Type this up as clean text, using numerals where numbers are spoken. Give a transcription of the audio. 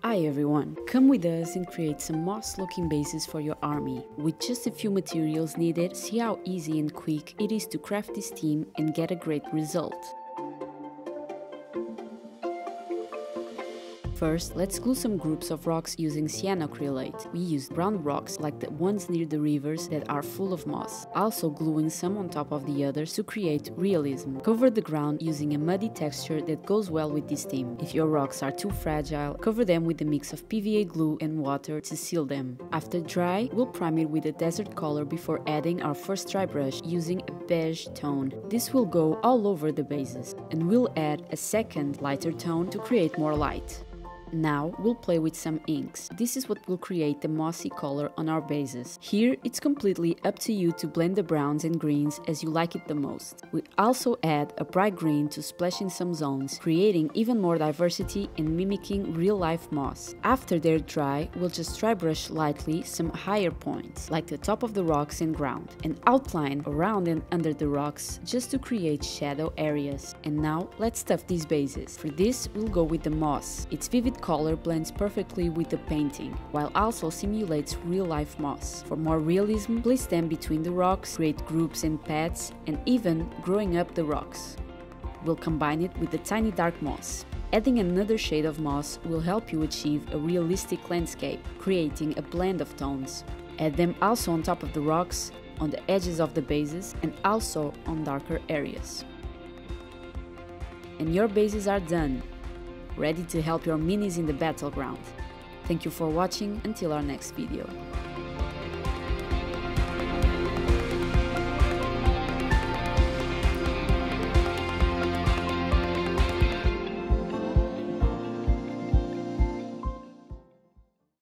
Hi everyone, come with us and create some moss-looking bases for your army. With just a few materials needed, see how easy and quick it is to craft this team and get a great result. First, let's glue some groups of rocks using cyanoacrylate. We used brown rocks like the ones near the rivers that are full of moss, also gluing some on top of the others to create realism. Cover the ground using a muddy texture that goes well with this theme. If your rocks are too fragile, cover them with a mix of PVA glue and water to seal them. After dry, we'll prime it with a desert color before adding our first dry brush using a beige tone. This will go all over the bases, and we'll add a second lighter tone to create more light. Now we'll play with some inks. This is what will create the mossy color on our bases. Here it's completely up to you to blend the browns and greens as you like it the most. We also add a bright green to splash in some zones, creating even more diversity and mimicking real-life moss. After they're dry, we'll just dry brush lightly some higher points, like the top of the rocks and ground, and outline around and under the rocks just to create shadow areas. And now let's stuff these bases. For this we'll go with the moss. Its vivid color blends perfectly with the painting, while also simulates real-life moss. For more realism, place them between the rocks, create groups and paths, and even growing up the rocks. We'll combine it with the tiny dark moss. Adding another shade of moss will help you achieve a realistic landscape, creating a blend of tones. Add them also on top of the rocks, on the edges of the bases, and also on darker areas. And your bases are done, ready to help your minis in the battleground. Thank you for watching, until our next video.